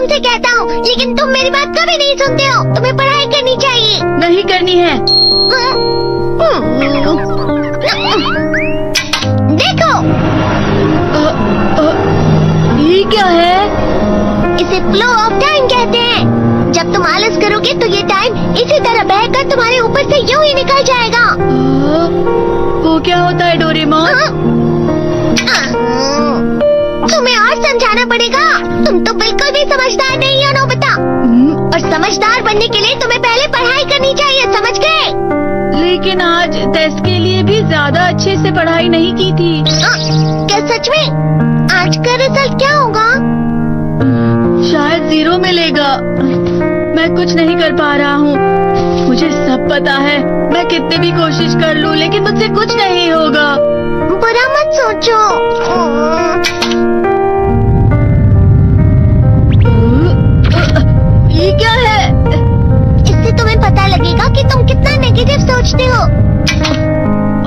तुमसे कहता हूँ, लेकिन तुम मेरी बात कभी नहीं सुनते हो। तुम्हें पढ़ाई करनी चाहिए। नहीं करनी है। देखो, ये क्या है? इसे फ्लो ऑफ टाइम कहते हैं। जब तुम आलस करोगे तो ये टाइम इसी तरह बहकर तुम्हारे ऊपर से यूं ही निकल जाएगा। वो क्या होता है डोरेमोन? तुम्हें और समझाना पड़ेगा। तुम तो बिल्कुल भी समझदार नहीं हो नोबिता। और समझदार बनने के लिए तुम्हें पहले पढ़ाई करनी चाहिए, समझ गए? लेकिन आज टेस्ट के लिए भी ज्यादा अच्छे से पढ़ाई नहीं की थी। क्या सच में? आज का रिजल्ट क्या होगा? शायद 0 मिलेगा। मैं कुछ नहीं कर पा रहा हूँ। मुझे सब पता है। मैं कितनी भी कोशिश कर लूँ, लेकिन मुझसे कुछ नहीं होगा। बुरा मत सोचो। ये क्या है? इससे तुम्हें पता लगेगा कि तुम कितना नेगेटिव सोचते हो।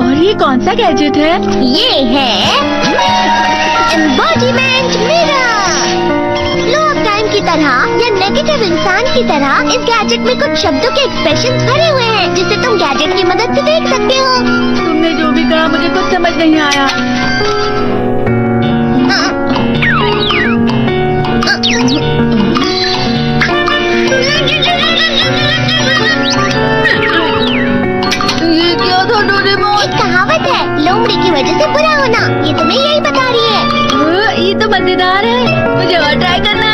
और ये कौन सा गैजेट है? ये है embodiment mirror. Flow of time की तरह या नेगेटिव इंसान की तरह इस गैजेट में कुछ शब्दों के एक्सप्रेशंस भरे हुए हैं, जिसे तुम गैजेट की मदद से देख सकते हो। तुमने जो भी कहा मुझे कुछ समझ नहीं आया। ये क्या था डोरेमोन? एक कहावत है, लोमड़ी की वजह से बुरा होना। ये तुम्हें यही बता रही है। ये तो मजेदार है। मुझे और ट्राई करना है।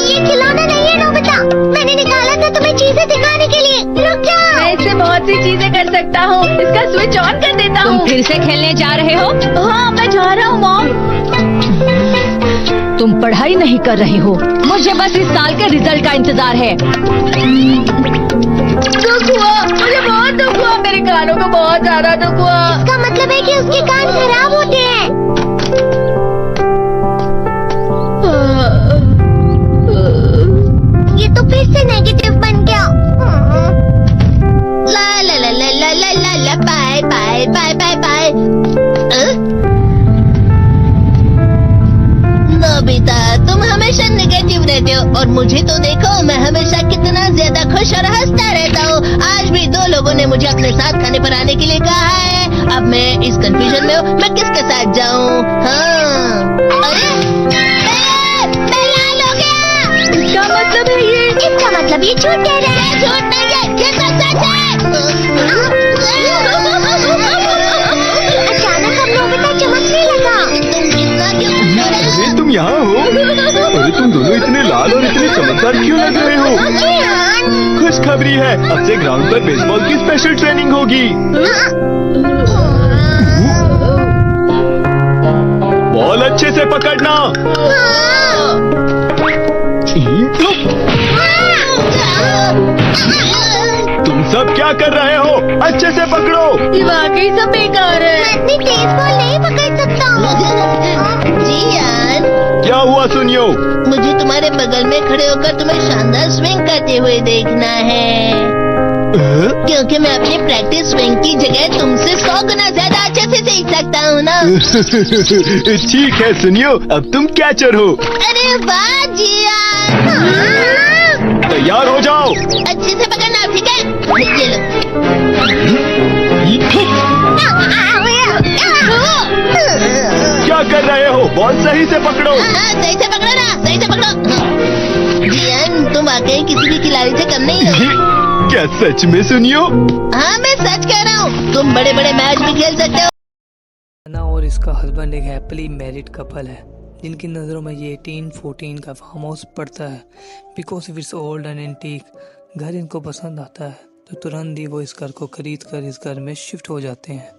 ये खिलौना नहीं है नोबिता। मैंने निकाला था तुम्हें चीजें दिखाने के लिए। रुक जाओ। मैं इससे बहुत सी चीजें कर सकता हूँ। इसका स्विच ऑन कर देता हूँ। तुम फिर से खेलने जा रहे हो? हाँ, मैं जा रहा हूँ मॉम। तुम पढ़ाई नहीं कर रही हो। मुझे बस इस साल के रिजल्ट का इंतजार है। दुख हुआ, मुझे बहुत दुख हुआ। मेरे कानों को बहुत ज्यादा दुख हुआ। इसका मतलब है कि उसके कान खराब होते हैं। ये तो फिर से नेगेटिव बन गया। ला ला ला ला ला ला ला ला bye bye bye bye bye. Nobita, तुम हमेशा नेगेटिव रहते हो और मुझे तो देखो, मैं हमेशा कितना ज्यादा खुश और हंसता रहता हूँ। आज भी 2 लोगों ने मुझे अपने साथ खाने पर आने के लिए कहा है। अब मैं इस कंफ्यूजन में हूँ, मैं किसके साथ जाऊँ? हाँ, अरे मैं लाल हो गया। इसका मतलब है ये? इसका मतलब ये झूठ कह रहा है। झूठ नहीं है, ये तो सच है। अचानक हम नोबिता चमकने लगा। तुम कितना क्यों हंस रहे हो? अरे तुम यहाँ हो? अरे तुम दोनों इतने लाल और इतने चमकदार क्यों लग रहे हो? जियान। खुशखबरी है, अब से ग्राउंड पर बेसबॉल की स्पेशल ट्रेनिंग होगी। बॉल अच्छे से पकड़ना। तुम सब क्या कर रहे हो? अच्छे से पकड़ो। ये वाकई सब बेकार है। मैं इतनी तेज बॉल नहीं पकड़ सकता हूँ। जियान, क्या हुआ सुनियो? मुझे तुम्हारे बगल में खड़े होकर तुम्हें शानदार स्विंग करते हुए देखना है, क्योंकि मैं अपनी प्रैक्टिस स्विंग की जगह तुमसे 100 गुना ज्यादा अच्छे से सीख सकता हूँ ना। ठीक है सुनियो, अब तुम कैचर हो। अरे वाह जियान। तैयार हो जाओ। अच्छे से पकड़ना, ठीक है? ये लो। क्या कर रहे हो? बॉल सही से पकड़ो। सही से पकड़ो ना, सही से पकड़ो। जियान, तुम वाकई किसी भी खिलाड़ी से कम नहीं हो। क्या सच में सुनियो? हाँ, मैं सच कह रहा हूँ। तुम बड़े बड़े मैच भी खेल सकते हो। ना और इसका हस्बैंड एक हैप्पीली मैरिड कपल है, जिनकी नज़रों में ये 1814 का फार्म हाउस पड़ता है। Because if it's old and antique घर इनको पसंद आता है, तो तुरंत ही वो इस घर को खरीद कर इस घर में शिफ्ट हो जाते हैं।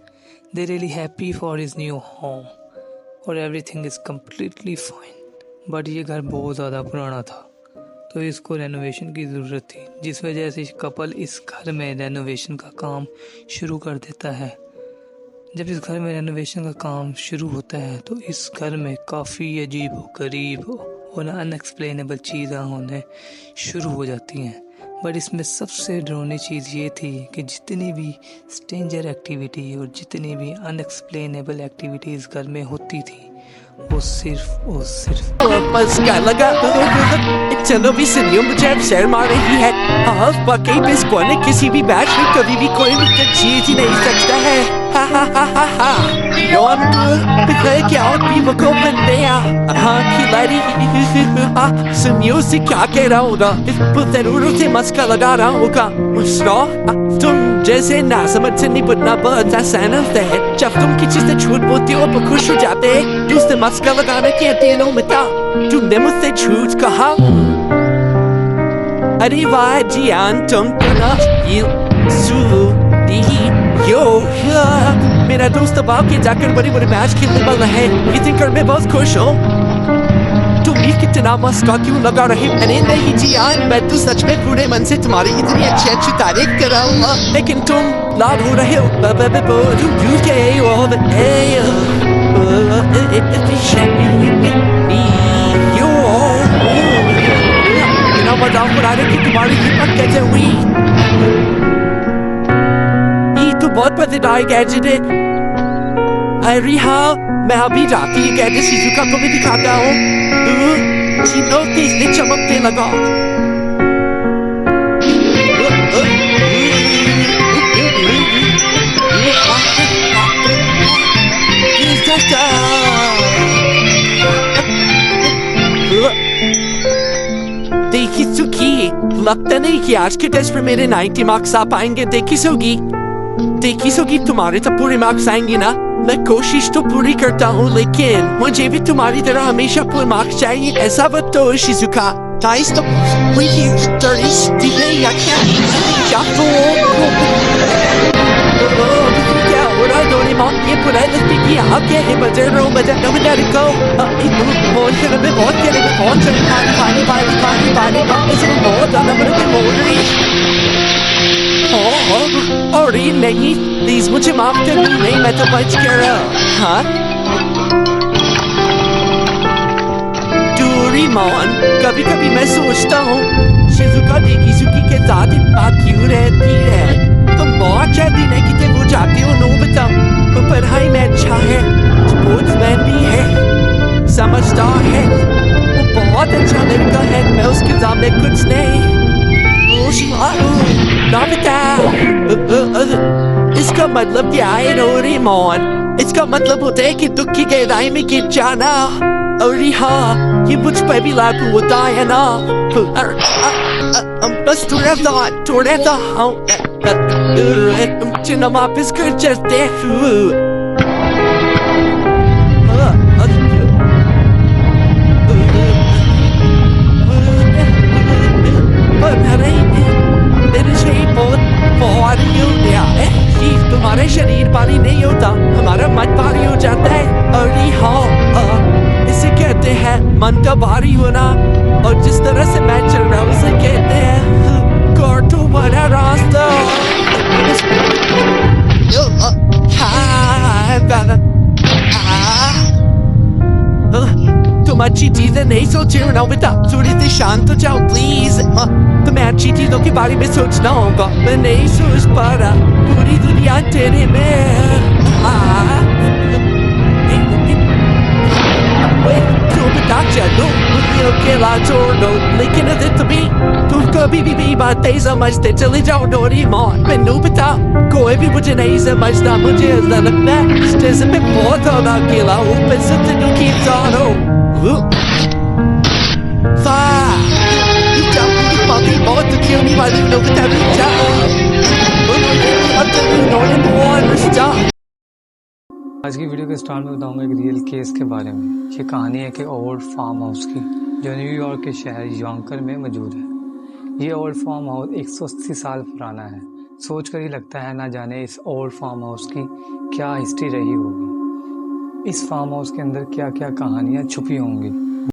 They really happy for his new home और everything is completely fine. But ये घर बहुत ज़्यादा पुराना था, तो इसको रेनोवेशन की ज़रूरत थी, जिस वजह से कपल इस घर में रेनोवेशन का काम शुरू कर देता है। जब इस घर में रेनोवेशन का काम शुरू होता है, तो इस घर में काफ़ी अजीब गरीब और अनएक्सप्लेनेबल चीज़ें होने शुरू हो जाती हैं। बट इसमें सबसे डरावनी चीज़ ये थी कि जितनी भी स्ट्रेंजर एक्टिविटी और जितनी भी अनएक्सप्लेनेबल एक्टिविटी इस घर में होती थी, वो सिर्फ और सिर्फ बस क्या लगा चलो भी सुनियो मुझे अब शर्म आ रही है हाँ वाकई बेस कौन है किसी भी मैच में कभी भी कोई भी जीत ही नहीं सकता है हा हा हा हा हा यौन क्या और भी वो को बनया हाँ खिलाड़ी सुनियो से क्या कह रहा होगा जरूरों से मस्का लगा रहा होगा मुस्कुरा तुम जैसे ना समझ से नहीं बनना बहुत आसान होता है जब तुम किसी से झूठ बोलते हो तो खुश हो जाते हैं दूसरे मस्का लगाने के दिनों में था तुमने मुझसे झूठ कहा अरे वाह जियान तुम यो मेरा दोस्त अब आगे जाकर बड़े बड़े मैच खेलने वाला है ये देखकर मैं बहुत खुश हूँ तुम ये कितना मस्का क्यों लगा रहे अरे नहीं जियान मैं तो सच में पूरे मन से तुम्हारी इतनी अच्छी अच्छी तारीफ कर रहा हूँ लेकिन तुम लाभ हो रहे हो मजाक उड़ा रहे कि तुम्हारी हिम्मत कैसे हुई ये तो बहुत मजेदार गैजेट है अरे हाँ मैं अभी जाती है गैजेट शिजुका को भी दिखाता हूँ चीनों तेज चमकने लगा देखी सुखी लगता नहीं कि आज के टेस्ट में मेरे 90 मार्क्स आ पाएंगे देखी सोगी तुम्हारे तो पूरे मार्क्स आएंगे ना मैं कोशिश तो पूरी करता हूँ लेकिन मुझे भी तुम्हारी तरह हमेशा पूरे मार्क्स चाहिए ऐसा बताओ Shizuka Tais to reviews 30 delay I can't क्या हो रहा है दोनों माँ ये पूरा लड़की की आप क्या है बजे रो बजे नम डर को बहुत चले में बहुत चले में बहुत चले पानी पानी पानी पानी पानी इसमें बहुत ज़्यादा बड़े बोल रही और ये नहीं प्लीज मुझे माफ कर दो नहीं मैं तो बच कर रहा हाँ डोरेमोन कभी कभी मैं सोचता हूँ शिजुका डेकिसुकी के साथ इतना क्यों रहती है तुम बहुत जल्दी नहीं कि वो जाती हो नोबिता वो पढ़ाई में अच्छा है स्पोर्ट्समैन भी है समझदार है वो बहुत अच्छा लड़का है मैं उसके सामने कुछ नहीं नोबिता इसका मतलब क्या है डोरेमोन इसका मतलब होता है कि दुख की गहराई में गिर जाना और हाँ ये मुझ पर भी लागू होता है ना बस थोड़ा चिन्ह वापस कर चलते मेरे शरीर बहुत तुम्हारे शरीर भारी नहीं होता हमारा मन भारी हो जाता है और हाँ इसे कहते हैं मन का भारी होना और जिस तरह से मैं चल रहा हूँ उसे कहते हैं काटो बड़ा रास्ता तुम अच्छी चीजें नहीं सोच रहे हो ना बेटा थोड़ी सी शांत हो जाओ प्लीज तुम्हें अच्छी चीजों के बारे में सोचना होगा मैं नहीं सोच पा रहा पूरी दुनिया तेरे में चलो मुझे अकेला छोड़ दो लेकिन तुम कभी भी बातें समझते चले जाओ डोरेमोन मैं नोबिता कोई भी मुझे नहीं समझता मुझे ऐसा लगता है जैसे मैं बहुत ज्यादा अकेला हूँ मैं सबसे दुखी इंसान हूँ बहुत दुखी होने वाली नोबिता आज की वीडियो के स्टार्ट में बताऊंगा एक रियल केस के बारे में ये कहानी है कि ओल्ड फार्म हाउस की जो न्यूयॉर्क के शहर यॉन्कर में मौजूद है ये ओल्ड फार्म हाउस 180 साल पुराना है सोच कर ही लगता है ना जाने इस ओल्ड फार्म हाउस की क्या हिस्ट्री रही होगी इस फार्म हाउस के अंदर क्या क्या कहानियाँ छुपी होंगी